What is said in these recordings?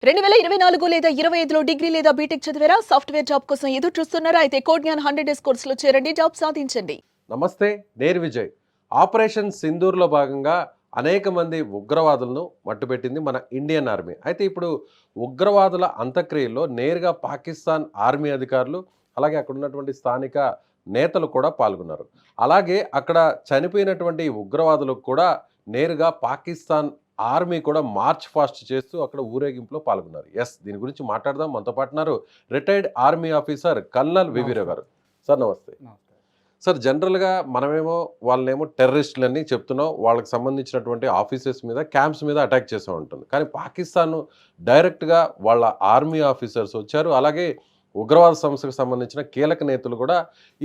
2024 లేదా 25లో డిగ్రీ లేదా బీటెక్ చదివారా? సాఫ్ట్‌వేర్ జాబ్ కోసం ఎదురు చూస్తున్నారా? అయితే కోడ్ జ్ఞాన్ 100 డేస్ కోర్సులో చేరండి, జాబ్ సాధించండి. నమస్తే, నేను విజయ్. ఆపరేషన్ సింధూర్లో భాగంగా అనేక మంది ఉగ్రవాదులను మట్టుపెట్టింది మన ఇండియన్ ఆర్మీ. అయితే ఇప్పుడు ఉగ్రవాదుల అంత్యక్రియల్లో నేరుగా పాకిస్తాన్ ఆర్మీ అధికారులు, అలాగే అక్కడ ఉన్నటువంటి స్థానిక నేతలు కూడా పాల్గొన్నారు. అలాగే అక్కడ చనిపోయినటువంటి ఉగ్రవాదులకు కూడా నేరుగా పాకిస్తాన్ ఆర్మీ కూడా మార్చ్ ఫాస్ట్ చేస్తూ అక్కడ ఊరేగింపులో పాల్గొన్నారు. దీని గురించి మాట్లాడదాం. మనతో పాటున్నారు రిటైర్డ్ ఆర్మీ ఆఫీసర్ కల్నల్ వివీరావు గారు. సార్ నమస్తే. సార్, జనరల్గా మనమేమో వాళ్ళనేమో టెర్రరిస్టులని చెప్తున్నాం, వాళ్ళకి సంబంధించినటువంటి ఆఫీసెస్ మీద, క్యాంప్స్ మీద అటాక్ చేస్తూ ఉంటుంది. కానీ పాకిస్తాన్ డైరెక్ట్గా వాళ్ళ ఆర్మీ ఆఫీసర్స్ వచ్చారు, అలాగే ఉగ్రవాద సంస్థకు సంబంధించిన కీలక నేతలు కూడా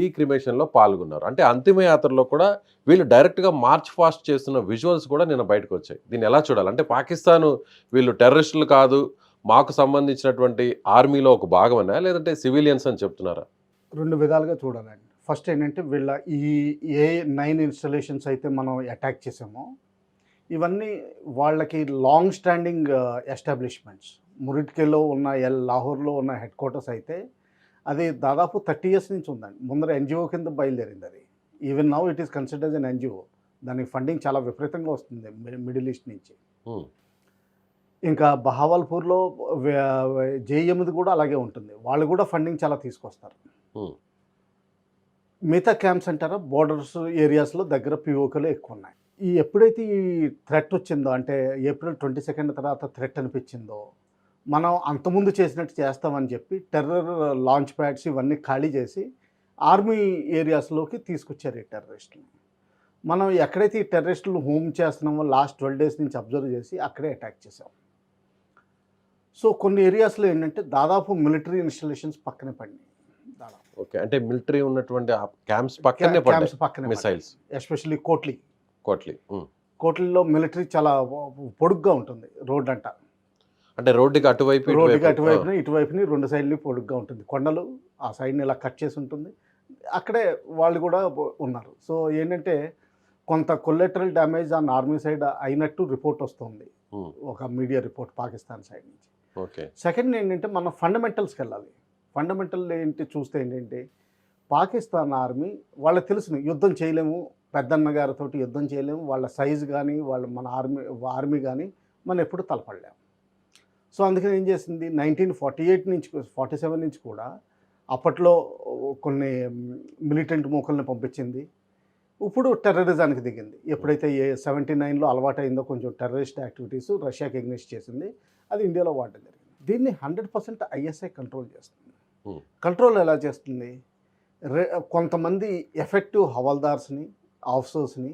ఈ క్రిమేషన్లో పాల్గొన్నారు. అంటే అంతిమయాత్రలో కూడా వీళ్ళు డైరెక్ట్గా మార్చ్ ఫాస్ట్ చేస్తున్న విజువల్స్ కూడా నిన్న బయటకు వచ్చాయి. దీన్ని ఎలా చూడాలి? అంటే పాకిస్తాన్ వీళ్ళు టెర్రరిస్టులు కాదు, మాకు సంబంధించినటువంటి ఆర్మీలో ఒక భాగమనా, లేదంటే సివిలియన్స్ అని చెప్తున్నారా? రెండు విధాలుగా చూడాలండి. ఫస్ట్ ఏంటంటే వీళ్ళ ఈ ఏ9 ఇన్స్టాలేషన్స్ అయితే మనం అటాక్ చేసామో ఇవన్నీ వాళ్ళకి లాంగ్ స్టాండింగ్ ఎస్టాబ్లిష్మెంట్స్. మురిట్కేలో ఉన్న లాహోర్లో ఉన్న హెడ్ క్వార్టర్స్ అయితే అది దాదాపు 30 years నుంచి ఉందండి. ముందర ఎన్జిఓ కింద బయలుదేరింది అది. Even now it is considered an NGO. దానికి ఫండింగ్ చాలా విపరీతంగా వస్తుంది మిడిల్ ఈస్ట్ నుంచి. ఇంకా బహావల్పూర్లో జేఎంది కూడా అలాగే ఉంటుంది. వాళ్ళు కూడా ఫండింగ్ చాలా తీసుకొస్తారు. మిగతా క్యాంప్స్ అంటారా బోర్డర్స్ ఏరియాస్లో దగ్గర పిఓకలు ఎక్కువ ఉన్నాయి. ఎప్పుడైతే ఈ థ్రెట్ వచ్చిందో, అంటే April 22 తర్వాత థ్రెట్ అనిపించిందో, మనం అంతకుముందు చేసినట్టు చేస్తామని చెప్పి టెర్రర్ లాంచ్ ప్యాడ్స్ ఇవన్నీ ఖాళీ చేసి ఆర్మీ ఏరియాస్లోకి తీసుకొచ్చారు ఈ టెర్రరిస్టులు. మనం ఎక్కడైతే ఈ టెర్రరిస్టులు హోమ్ చేస్తున్నామో లాస్ట్ 12 days నుంచి అబ్జర్వ్ చేసి అక్కడే అటాక్ చేసాం. సో కొన్ని ఏరియాస్లో ఏంటంటే దాదాపు మిలిటరీ ఇన్స్టాలేషన్స్ పక్కనే పడినాయి. ఓకే, అంటే మిలిటరీ ఉన్నటువంటి క్యాంప్స్ పక్కనే మిసైల్స్, ఎస్పెషల్లీ కోట్లీలో మిలిటరీ చాలా పొడుగ్గా ఉంటుంది. రోడ్ అంట, అంటే రోడ్డుకి అటువైపున ఇటువైపుని రెండు సైడ్ని పొడుగ్గా ఉంటుంది. కొండలు ఆ సైడ్ని ఇలా కట్ చేసి ఉంటుంది. అక్కడే వాళ్ళు కూడా ఉన్నారు. సో ఏంటంటే కొంత collateral damage on army side అయినట్టు రిపోర్ట్ వస్తుంది, ఒక మీడియా రిపోర్ట్ పాకిస్తాన్ సైడ్ నుంచి. సెకండ్ ఏంటంటే మనం ఫండమెంటల్స్కి వెళ్ళాలి. ఫండమెంటల్ చూస్తే ఏంటంటే పాకిస్తాన్ ఆర్మీ వాళ్ళకి తెలుసు యుద్ధం చేయలేము, పెద్దన్న గారితో యుద్ధం చేయలేము, వాళ్ళ సైజు కానీ మన ఆర్మీ కానీ మనం ఎప్పుడు తలపడలేము. సో అందుకని ఏం చేసింది, 1948 నుంచి 47 నుంచి కూడా అప్పట్లో కొన్ని మిలిటెంట్ మూకల్ని పంపించింది. ఇప్పుడు టెర్రరిజానికి దిగింది. ఎప్పుడైతే 79లో అలవాటైందో కొంచెం టెర్రరిస్ట్ యాక్టివిటీస్ రష్యాకి ఎగ్నిస్ట్ చేసింది, అది ఇండియాలో వాడడం జరిగింది. దీన్ని 100% ISI కంట్రోల్ చేస్తుంది. కంట్రోల్ ఎలా చేస్తుంది, కొంతమంది ఎఫెక్టివ్ హవాల్దార్స్ని, ఆఫీసర్స్ని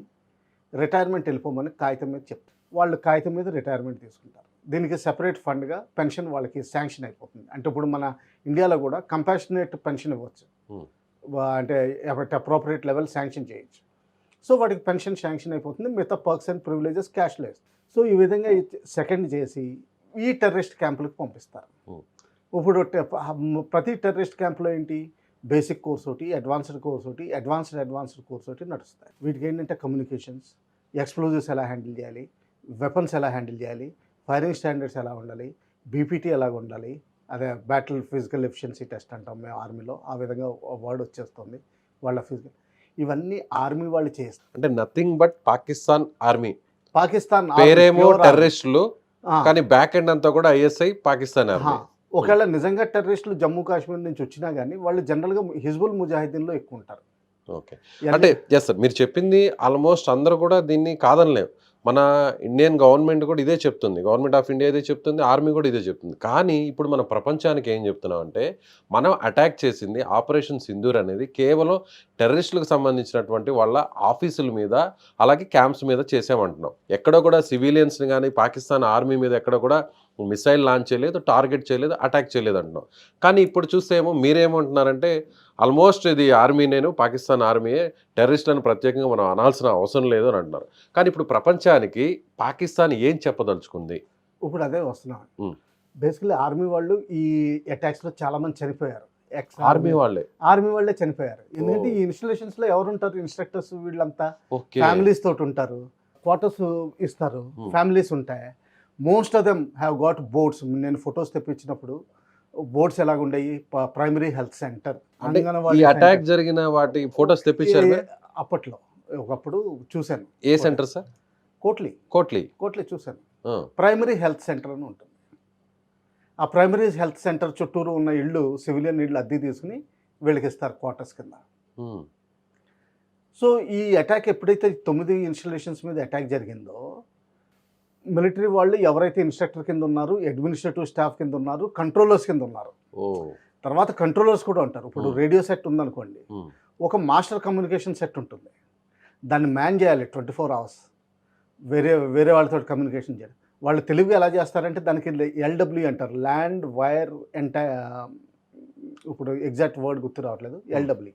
రిటైర్మెంట్ వెళ్ళిపోమని కాగితం మీద చెప్తారు. వాళ్ళు కాగితం మీద రిటైర్మెంట్ తీసుకుంటారు. దీనికి సెపరేట్ ఫండ్గా పెన్షన్ వాళ్ళకి శాంక్షన్ అయిపోతుంది. అంటే ఇప్పుడు మన ఇండియాలో కూడా కంపాషనేట్ పెన్షన్ ఇవ్వచ్చు, అంటే అప్రోప్రియేట్ లెవెల్ శాంక్షన్ చేయొచ్చు. సో వాటికి పెన్షన్ శాంక్షన్ అయిపోతుంది, మిగతా పర్క్స్ అండ్ ప్రివిలేజెస్ క్యాష్లో. సో ఈ విధంగా సెకండ్ చేసి ఈ టెర్రరిస్ట్ క్యాంపులకు పంపిస్తారు. ఇప్పుడు ప్రతి టెర్రరిస్ట్ క్యాంప్లో ఏంటి, బేసిక్ కోర్స్ ఒకటి, అడ్వాన్స్డ్ కోర్స్ ఒకటి, అడ్వాన్స్డ్ కోర్స్ ఒకటి నడుస్తాయి. వీటికి ఏంటంటే కమ్యూనికేషన్స్, ఎక్స్ప్లోజివ్స్ ఎలా హ్యాండిల్ చేయాలి, వెపన్స్ ఎలా హ్యాండిల్ చేయాలి, ఫైరింగ్ స్టాండర్డ్స్ ఎలా ఉండాలి, BPT ఎలాగ ఉండాలి, అదే బ్యాటిల్ ఫిజికల్ ఎఫిషియన్సీ టెస్ట్ అంటాం మేము ఆర్మీలో, ఆ విధంగా వర్డ్ వచ్చేస్తుంది వాళ్ళ ఫిజికల్. ఇవన్నీ ఆర్మీ వాళ్ళు చేస్తారు. అంటే nothing but Pakistan army. Pakistan పేరేమో టెర్రరిస్టులు, కానీ బ్యాక్ ఎండ్ అంతా కూడా ISI పాకిస్తాన్ ఆర్మీ. ఒకవేళ నిజంగా టెర్రరిస్టులు జమ్మూ కాశ్మీర్ నుంచి వచ్చినా కానీ వాళ్ళు జనరల్గా హిజ్బుల్ ముజాహిదీన్లో ఎక్కువ ఉంటారు. ఓకే, అంటే సార్ మీరు చెప్పింది ఆల్మోస్ట్ అందరూ కూడా దీన్ని కాదనలేవు. మన ఇండియన్ గవర్నమెంట్ కూడా ఇదే చెప్తుంది, గవర్నమెంట్ ఆఫ్ ఇండియా ఇదే చెప్తుంది, ఆర్మీ కూడా ఇదే చెప్తుంది. కానీ ఇప్పుడు మన ప్రపంచానికి ఏం చెప్తున్నాం అంటే, మనం అటాక్ చేసింది ఆపరేషన్ సింధూర్ అనేది కేవలం టెర్రరిస్టులకు సంబంధించినటువంటి వాళ్ళ ఆఫీసుల మీద, అలాగే క్యాంప్స్ మీద చేసామంటున్నాం. ఎక్కడో కూడా సివిలియన్స్ని కానీ పాకిస్తాన్ ఆర్మీ మీద ఎక్కడ కూడా మిసైల్ లాంచ్ చేయలేదు, టార్గెట్ చేయలేదు, అటాక్ చేయలేదు అంటున్నాం. కానీ ఇప్పుడు చూస్తే ఏమో మీరేమంటున్నారంటే ఆల్మోస్ట్ ఇది ఆర్మీ, నేను పాకిస్తాన్ ఆర్మీయే, టెర్రరిస్టులను ప్రత్యేకంగా మనం అనాల్సిన అవసరం లేదు అని అంటున్నారు. కానీ ఇప్పుడు ప్రపంచానికి పాకిస్తాన్ ఏం చెప్పదలుచుకుంది? ఇప్పుడు అదే వస్తున్నాం. బేసికలీ ఆర్మీ వాళ్ళు ఈ అటాక్స్లో చాలామంది చనిపోయారు. ఆర్మీ వాళ్ళే చనిపోయారు. ఎందుకంటే ఈ ఇన్స్టాలేషన్స్లో ఎవరు ఉంటారు, ఇన్స్ట్రక్టర్స్ వీళ్ళంతా ఫ్యామిలీస్ తోటి ఉంటారు, క్వార్టర్స్ ఇస్తారు, ఫ్యామిలీస్ ఉంటాయి. Most of them have got boards. నేను ఫొటోస్ తెప్పించినప్పుడు బోర్డ్స్ ఎలాగుండేవి, ప్రైమరీ హెల్త్ సెంటర్, అంటే ఈ అటాక్ జరిగిన వాటి ఫొటోస్ తెప్పించారు మీరు? అప్పట్లో ఒకప్పుడు చూశాను. ఏ సెంటర్ సార్? కోట్లీ కోట్లీ చూశాను. ఆ, ప్రైమరీ హెల్త్ సెంటర్ అని ఉంటుంది. ఆ ప్రైమరీ హెల్త్ సెంటర్ చుట్టూరు ఉన్న ఇళ్ళు, సివిలియన్ ఇళ్ళు అద్దె తీసుకుని వీళ్ళకి ఇస్తారు క్వార్టర్స్ కింద. ఉమ్, సో ఈ అటాక్ ఎప్పుడైతే 9 ఇన్స్టాలేషన్స్ మీద అటాక్ జరిగిందో, మిలిటరీ వాళ్ళు ఎవరైతే ఇన్స్ట్రక్టర్ కింద ఉన్నారు, అడ్మినిస్ట్రేటివ్ స్టాఫ్ కింద ఉన్నారు, కంట్రోలర్స్ కింద ఉన్నారు. ఓ, తర్వాత కంట్రోలర్స్ కూడా ఉంటారు. ఇప్పుడు రేడియో సెట్ ఉందనుకోండి, ఉమ్, ఒక మాస్టర్ కమ్యూనికేషన్ సెట్ ఉంటుంది. దాన్ని మ్యాన్ చేయాలి 24 hours. వేరే వాళ్ళతో కమ్యూనికేషన్ చేయాలి. వాళ్ళు తెలివిగా ఎలా చేస్తారంటే దానికి ఎల్డబ్ల్యూ అంటారు, ల్యాండ్ వైర్ ఇప్పుడు ఎగ్జాక్ట్ వర్డ్ గుర్తు రావట్లేదు, ఎల్డబ్ల్యూ.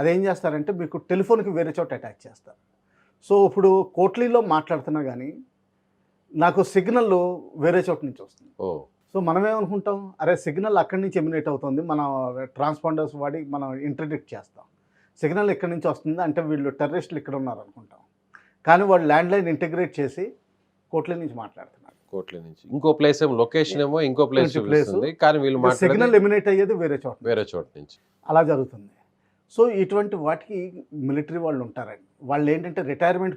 అదేం చేస్తారంటే మీకు టెలిఫోన్కి వేరే చోట అటాచ్ చేస్తారు. సో ఇప్పుడు కోట్లీలో మాట్లాడుతున్నా కానీ నాకు సిగ్నల్ వేరే చోట నుంచి వస్తుంది. ఓ, సో మనం ఏమనుకుంటాం, అరే సిగ్నల్ అక్కడి నుంచి ఎమినేట్ అవుతుంది, మనం ట్రాన్స్పాండర్స్ వాడి మనం ఇంటర్డిక్ట్ చేస్తాం, సిగ్నల్ ఎక్కడి నుంచి వస్తుంది అంటే వీళ్ళు టెర్రరిస్టులు ఇక్కడ ఉన్నారు అనుకుంటాం. కానీ వాళ్ళు ల్యాండ్ లైన్ ఇంటిగ్రేట్ చేసి కోట్లీ నుంచి మాట్లాడుతున్నారు. కోట్లీ నుంచి ఇంకో ప్లేస్ ఏమో, లొకేషన్ ఏమో ఇంకో ప్లేస్ చూపిస్తుంది, కానీ వీళ్ళు సిగ్నల్ ఎమినేట్ అయ్యేది వేరే చోట నుంచి. అలా జరుగుతుంది. సో ఇటువంటి వాటికి మిలిటరీ వాళ్ళు ఉంటారండి. వాళ్ళు ఏంటంటే రిటైర్మెంట్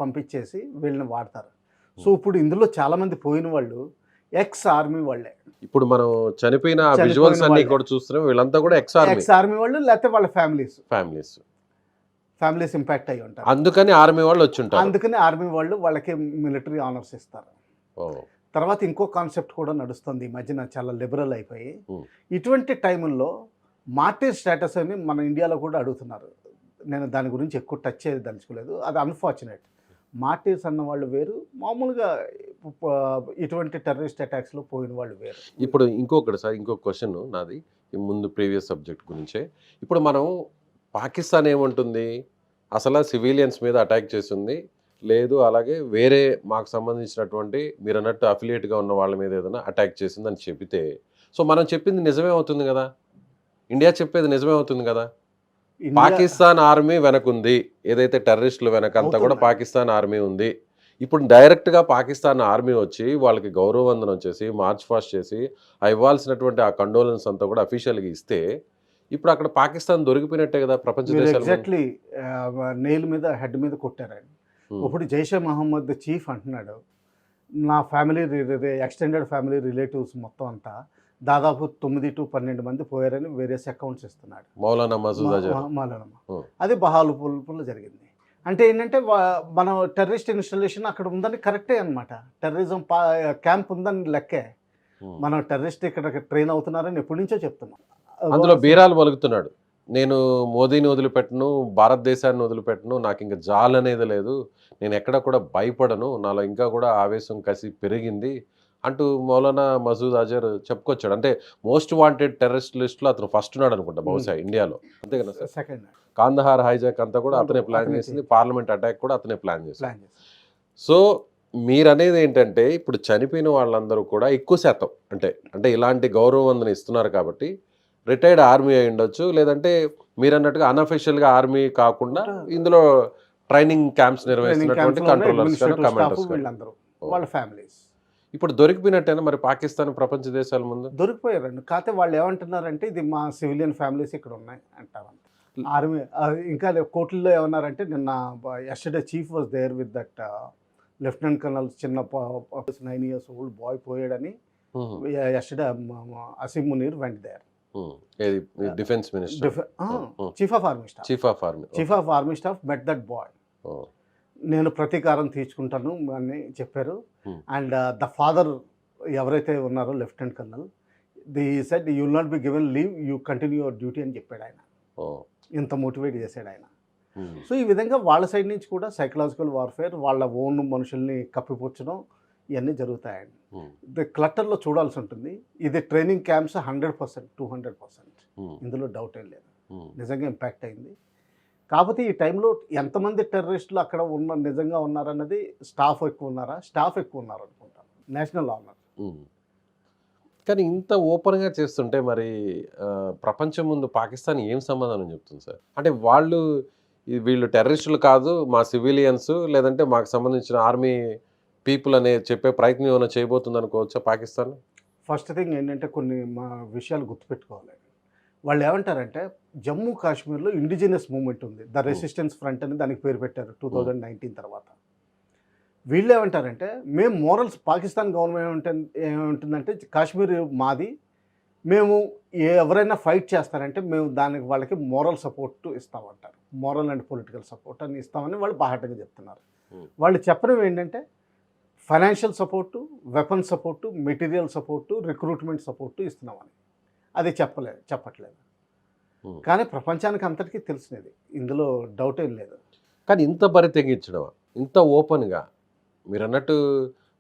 పంపించేసి వీళ్ళని వాడతారు. సో ఇప్పుడు ఇందులో చాలామంది పోయిన వాళ్ళు ఎక్స్ ఆర్మీ వాళ్ళే. ఇప్పుడు మనం చనిపోయిన విజువల్స్ అన్ని కూడా చూస్తున్నాం, వీళ్ళంతా కూడా ఎక్స్ ఆర్మీ వాళ్ళు, లేకపోతే వాళ్ళ ఫ్యామిలీస్ ఇంపాక్ట్ అయ్యి ఉంటారు. అందుకని ఆర్మీ వాళ్ళు వచ్చి ఉంటారు. అందుకని ఆర్మీ వాళ్ళు వాళ్ళకి మిలిటరీ ఆనర్స్ ఇస్తారు. తర్వాత ఇంకో కాన్సెప్ట్ కూడా నడుస్తుంది ఈ మధ్యన, చాలా లిబరల్ అయిపోయి. ఇటువంటి టైంలో మార్టీర్ స్టేటస్ అని మన ఇండియాలో కూడా అడుగుతున్నారు. నేను దాని గురించి ఎక్కువ టచ్ చేయదలుచుకోలేదు, అది అన్ఫార్చునేట్. మార్టీర్స్ అన్న వాళ్ళు వేరు, మామూలుగా ఇటువంటి టెర్రరిస్ట్ అటాక్స్లో పోయిన వాళ్ళు వేరు. ఇప్పుడు ఇంకొక క్వశ్చన్ నాది, ముందు ప్రీవియస్ సబ్జెక్ట్ గురించే. ఇప్పుడు మనం పాకిస్తాన్ ఏమంటుంది, అసలు సివిలియన్స్ మీద అటాక్ చేస్తుంది లేదు, అలాగే వేరే మాకు సంబంధించినటువంటి మీరు అన్నట్టు అఫిలియేట్గా ఉన్న వాళ్ళ మీద ఏదైనా అటాక్ చేసిందని చెబితే, సో మనం చెప్పింది నిజమే అవుతుంది కదా, ఇండియా చెప్పేది నిజమే అవుతుంది కదా. పాకిస్తాన్ ఆర్మీ వెనకుంది, ఏదైతే టెర్రరిస్టులు వెనకంతా కూడా పాకిస్తాన్ ఆర్మీ ఉంది. ఇప్పుడు డైరెక్ట్గా పాకిస్తాన్ ఆర్మీ వచ్చి వాళ్ళకి గౌరవవందనం చేసి మార్చ్ ఫాస్ట్ చేసి ఇవ్వాల్సినటువంటి ఆ కండోలెన్స్ అంతా కూడా అఫీషియల్గా ఇస్తే, ఇప్పుడు అక్కడ పాకిస్తాన్ దొరికిపోయినట్టే కదా ప్రపంచ దేశాలు. ఎగ్జాక్ట్లీ నెయిల్ మీద హెడ్ మీద కొట్టారండి. ఇప్పుడు జైషే మహమ్మద్ చీఫ్ అంటున్నాడు, నా ఫ్యామిలీ ఎక్స్టెండెడ్ ఫ్యామిలీ రిలేటివ్స్ మొత్తం అంతా దాదాపు 9 to 12 మంది పోయారని వేరియస్ అకౌంట్స్ ఇస్తున్నాడు మౌలానా మసూద్ అజర్. అది బహాలుపుల్లో జరిగింది. అంటే ఏంటంటే మనం టెర్రరిస్ట్ ఇన్స్టాలేషన్ అక్కడ ఉందని కరెక్టే అనమాట, టెర్రరిజం క్యాంప్ ఉందని లెక్కే. మనం టెర్రరిస్ట్ ఇక్కడ ట్రైన్ అవుతున్నారని ఎప్పటి నుంచో చెప్తున్నాం. అందులో బీరాలు పలుకుతున్నాడు, నేను మోదీని వదిలిపెట్టను, భారతదేశాన్ని వదిలిపెట్టను, నాకు ఇంకా జాల్ అనేది లేదు, నేను ఎక్కడ కూడా భయపడను, నాలో ఇంకా కూడా ఆవేశం కసి పెరిగింది అంటూ మౌలానా మసూద్ అజర్ చెప్పుకొచ్చాడు. అంటే మోస్ట్ వాంటెడ్ టెర్రరిస్ట్ లిస్ట్లో అతను ఫస్ట్ ఉన్నాడు అనుకుంటా బహుశా ఇండియాలో, అంతే కదా సార్. సెకండ్ కాందహార్ హైజాక్ అంతా కూడా అతనే ప్లాన్ చేసింది, పార్లమెంట్ అటాక్ కూడా అతనే ప్లాన్ చేసింది. సో మీరు అనేది ఏంటంటే ఇప్పుడు చనిపోయిన వాళ్ళందరూ కూడా ఎక్కువ శాతం అంటే ఇలాంటి గౌరవవందన ఇస్తున్నారు కాబట్టి రిటైర్డ్ ఆర్మీ అయి ఉండొచ్చు, లేదంటే మీరు అన్నట్టుగా అన్అఫిషియల్గా ఆర్మీ కాకుండా ఇందులో ట్రైనింగ్ క్యాంప్స్ నిర్వహిస్తున్నటువంటి కంట్రోలర్స్, కమాండర్స్, వాళ్ళ ఫ్యామిలీస్. ఇప్పుడు దొరికిపోయినట్టేనా మరి పాకిస్తాన్ ప్రపంచ దేశాల ముందు? దొరికిపోయారండి. కాకపోతే వాళ్ళు ఏమంటున్నారంటే ఇది మా సివిలియన్ ఫ్యామిలీస్ ఇక్కడ ఉన్నాయి అంటారు. ఆర్మీ ఇంకా కోర్టుల్లో ఏమన్నారంటే, నిన్న yesterday chief was there with that lieutenant colonel, చిన్న 9 years old బాయ్ పోయాడని yesterday Asim Munir went there. Defence minister, chief of army staff met that boy. నేను ప్రతీకారం తీర్చుకుంటాను అని చెప్పారు. అండ్ ద ఫాదర్ ఎవరైతే ఉన్నారో lieutenant colonel, the said you will not be given leave, you continue your duty అని చెప్పాడు ఆయన. ఇంత మోటివేట్ చేశాడు ఆయన. సో ఈ విధంగా వాళ్ళ సైడ్ నుంచి కూడా సైకలాజికల్ వార్ఫేర్, వాళ్ళ ఓన్ మనుషుల్ని కప్పిపుచ్చడం ఇవన్నీ జరుగుతాయండి. క్లట్టర్లో చూడాల్సి ఉంటుంది. ఇది ట్రైనింగ్ క్యాంప్స్ 100%, 200%, ఇందులో డౌట్ ఏం లేదు, నిజంగా ఇంపాక్ట్ అయింది. కాకపోతే ఈ టైంలో ఎంతమంది టెర్రరిస్టులు అక్కడ నిజంగా ఉన్నారన్నది, స్టాఫ్ ఎక్కువ ఉన్నారు అనుకుంటాను, నేషనల్ ఆనర్. కానీ ఇంత ఓపెన్గా చేస్తుంటే మరి ప్రపంచం ముందు పాకిస్తాన్ ఏం సమాధానం చెప్తుంది సార్? అంటే వీళ్ళు టెర్రరిస్టులు కాదు, మా సివిలియన్స్, లేదంటే మాకు సంబంధించిన ఆర్మీ పీపుల్ అనే చెప్పే ప్రయత్నం ఏమైనా చేయబోతుంది అనుకోవచ్చా పాకిస్తాన్? ఫస్ట్ థింగ్ ఏంటంటే కొన్ని మా విషయాలు గుర్తుపెట్టుకోవాలి. వాళ్ళు ఏమంటారంటే జమ్మూ కాశ్మీర్లో ఇండిజినస్ మూవ్మెంట్ ఉంది, ద రెసిస్టెన్స్ ఫ్రంట్ అని దానికి పేరు పెట్టారు 2019 తర్వాత. వీళ్ళు ఏమంటారంటే మేము మోరల్స్, పాకిస్తాన్ గవర్నమెంట్ ఏముంటుందంటే కాశ్మీర్ మాది, మేము ఎవరైనా ఫైట్ చేస్తారంటే మేము దానికి వాళ్ళకి మోరల్ సపోర్ట్ ఇస్తామంటారు, మోరల్ అండ్ పొలిటికల్ సపోర్ట్ అని ఇస్తామని వాళ్ళు బాహాటంగా చెప్తున్నారు. వాళ్ళు చెప్పడం ఏంటంటే financial support, weapon support, material support, recruitment support ఇస్తున్నామని. అది చెప్పట్లేదు. కానీ ప్రపంచానికి అంతటికీ తెలిసినది, ఇందులో డౌట్ ఏం లేదు. కానీ ఇంత బరి తెగించడం, ఇంత ఓపెన్గా మీరు అన్నట్టు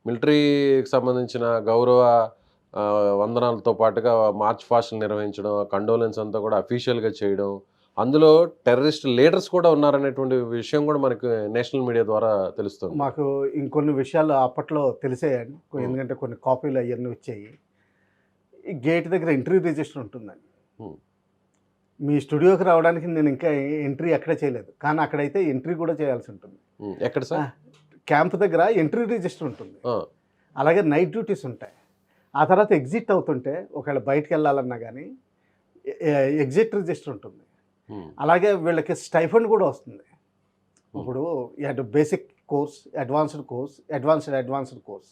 మిలిటరీకి సంబంధించిన గౌరవ వందనాలతో పాటుగా మార్చ్ ఫాస్ట్లు నిర్వహించడం, కండోలెన్స్ అంతా కూడా అఫీషియల్గా చేయడం, అందులో టెర్రరిస్ట్ లీడర్స్ కూడా ఉన్నారనేటువంటి విషయం కూడా మనకు నేషనల్ మీడియా ద్వారా తెలుస్తుంది. మాకు ఇంకొన్ని విషయాలు అప్పట్లో తెలిసేయండి, ఎందుకంటే కొన్ని కాపీలు అవన్నీ వచ్చాయి. ఈ గేట్ దగ్గర ఎంట్రీ రిజిస్టర్ ఉంటుందండి. మీ స్టూడియోకి రావడానికి నేను ఇంకా ఎంట్రీ ఎక్కడ చేయలేదు, కానీ అక్కడైతే ఎంట్రీ కూడా చేయాల్సి ఉంటుంది. ఎక్కడ సార్? క్యాంప్ దగ్గర ఎంట్రీ రిజిస్టర్ ఉంటుంది, అలాగే నైట్ డ్యూటీస్ ఉంటాయి. ఆ తర్వాత ఎగ్జిట్ అవుతుంటే ఒకవేళ బయటకు వెళ్ళాలన్నా కానీ ఎగ్జిట్ రిజిస్టర్ ఉంటుంది. అలాగే వీళ్ళకి స్టైఫండ్ కూడా వస్తుంది. ఇప్పుడు బేసిక్ కోర్స్, అడ్వాన్స్డ్ కోర్స్.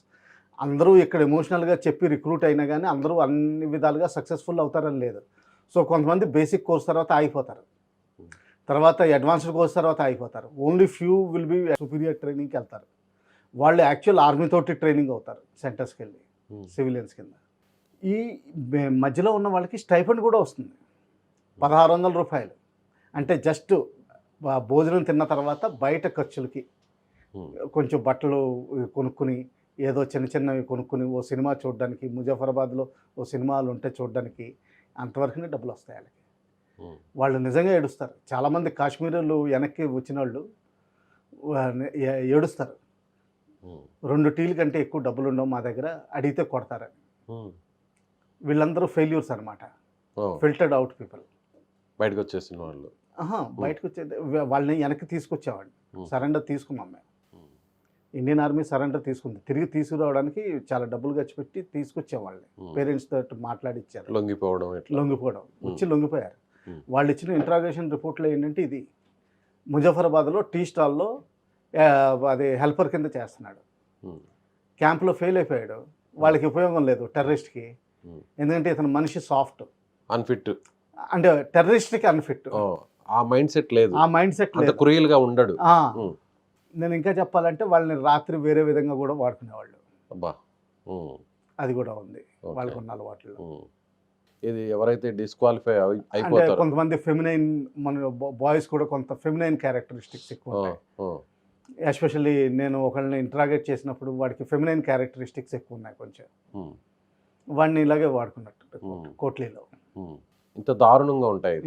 అందరూ ఇక్కడ ఎమోషనల్గా చెప్పి రిక్రూట్ అయినా కానీ అందరూ అన్ని విధాలుగా సక్సెస్ఫుల్ అవుతారని లేదు. సో కొంతమంది బేసిక్ కోర్స్ తర్వాత ఆగిపోతారు, తర్వాత అడ్వాన్స్డ్ కోర్స్ తర్వాత ఆగిపోతారు. Only few will be superior ట్రైనింగ్కి వెళ్తారు. వాళ్ళు యాక్చువల్ ఆర్మీ తోటి ట్రైనింగ్ అవుతారు సెంటర్స్కి వెళ్ళి, సివిలియన్స్ కింద. ఈ మధ్యలో ఉన్న వాళ్ళకి స్టైఫండ్ కూడా వస్తుంది, 1600 రూపాయలు. అంటే జస్ట్ భోజనం తిన్న తర్వాత బయట ఖర్చులకి కొంచెం బట్టలు కొనుక్కుని, ఏదో చిన్నవి కొనుక్కుని ఓ సినిమా చూడడానికి, ముజఫరాబాద్లో ఓ సినిమాలు ఉంటే చూడడానికి, అంతవరకునే డబ్బులు వస్తాయి వాళ్ళకి. వాళ్ళు నిజంగా ఏడుస్తారు. చాలామంది కాశ్మీరీలు వెనక్కి వచ్చిన వాళ్ళు ఏడుస్తారు. 2 టీల కంటే ఎక్కువ డబ్బులు ఉండవు మా దగ్గర, అడిగితే కొడతారని. వీళ్ళందరూ ఫెయిల్యూర్స్ అనమాట, ఫిల్టర్డ్ అవుట్ పీపుల్. బయటకు వచ్చేసిన వాళ్ళు బయటకు వచ్చేది వాళ్ళని వెనక్కి తీసుకొచ్చేవాడిని. సరెండర్ తీసుకున్నాం మేము, ఇండియన్ ఆర్మీ సరెండర్ తీసుకుంది. తిరిగి తీసుకురావడానికి చాలా డబ్బులు ఖర్చు పెట్టి తీసుకొచ్చేవాళ్ళని, పేరెంట్స్ తోటి మాట్లాడిచ్చారు. లొంగిపోవడం వచ్చి లొంగిపోయారు. వాళ్ళు ఇచ్చిన ఇంట్రాగేషన్ రిపోర్ట్లో ఏంటంటే ఇది ముజఫరాబాద్లో టీ స్టాల్లో అది హెల్పర్ కింద చేస్తున్నాడు, క్యాంప్లో ఫెయిల్ అయిపోయాడు. వాళ్ళకి ఉపయోగం లేదు టెర్రరిస్ట్కి, ఎందుకంటే ఇతను మనిషి సాఫ్ట్, అన్ఫిట్, అంటే టెర్రరిస్ట్కి అన్ఫిట్. ఆ మైండ్ సెట్ లేదు, క్రూయల్గా ఉండడు. నేను ఇంకా చెప్పాలంటే వాళ్ళని రాత్రి వేరే విధంగా కూడా వాడుకునేవాళ్ళు. అది కూడా ఉంది వాళ్ళకు ఉన్న అలవాట్లు. ఇది ఎవరైతే డిస్క్వాలిఫై అయిపోతారో, కొంతమంది ఫెమినైన్, మన బాయ్స్ కూడా కొంత ఫెమినైన్ క్యారెక్టరిస్టిక్స్ ఎక్కువ ఉంటాయి. ఎస్పెషల్లీ నేను ఒకళ్ళని ఇంట్రాగేట్ చేసినప్పుడు వాడికి ఫెమినైన్ క్యారెక్టరిస్టిక్స్ ఎక్కువ ఉన్నాయి కొంచెం. వాడిని ఇలాగే వాడుకున్నట్టు కోట్లీలో. ఇంత దారుణంగా ఉంటాయి.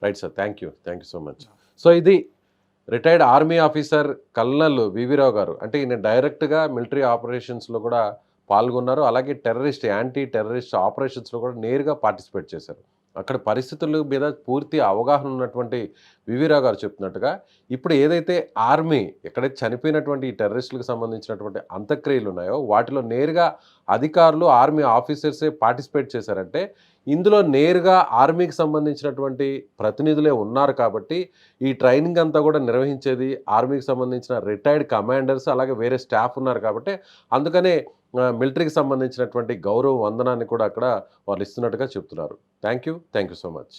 Right sir, thank you so much. So ఇది retired army officer colonel V V Rao గారు. అంటే ఈయన డైరెక్ట్గా మిలిటరీ ఆపరేషన్స్లో కూడా పాల్గొన్నారు, అలాగే యాంటీ టెర్రరిస్ట్ ఆపరేషన్స్లో కూడా నేరుగా పార్టిసిపేట్ చేశారు. అక్కడ పరిస్థితుల మీద పూర్తి అవగాహన ఉన్నటువంటి వివిరావు గారు చెప్తున్నట్టుగా ఇప్పుడు ఏదైతే ఆర్మీ ఎక్కడైతే చనిపోయినటువంటి ఈ టెర్రరిస్టులకు సంబంధించినటువంటి అంత్యక్రియలు ఉన్నాయో వాటిలో నేరుగా అధికారులు, ఆర్మీ ఆఫీసర్సే పార్టిసిపేట్ చేశారంటే ఇందులో నేరుగా ఆర్మీకి సంబంధించినటువంటి ప్రతినిధులే ఉన్నారు. కాబట్టి ఈ ట్రైనింగ్ అంతా కూడా నిర్వహించేది ఆర్మీకి సంబంధించిన రిటైర్డ్ కమాండర్స్, అలాగే వేరే స్టాఫ్ ఉన్నారు. కాబట్టి అందుకనే మిలిటరీకి సంబంధించినటువంటి గౌరవ వందనాన్ని కూడా అక్కడ వాళ్ళు ఇస్తున్నట్టుగా చెప్తున్నారు. Thank you so much.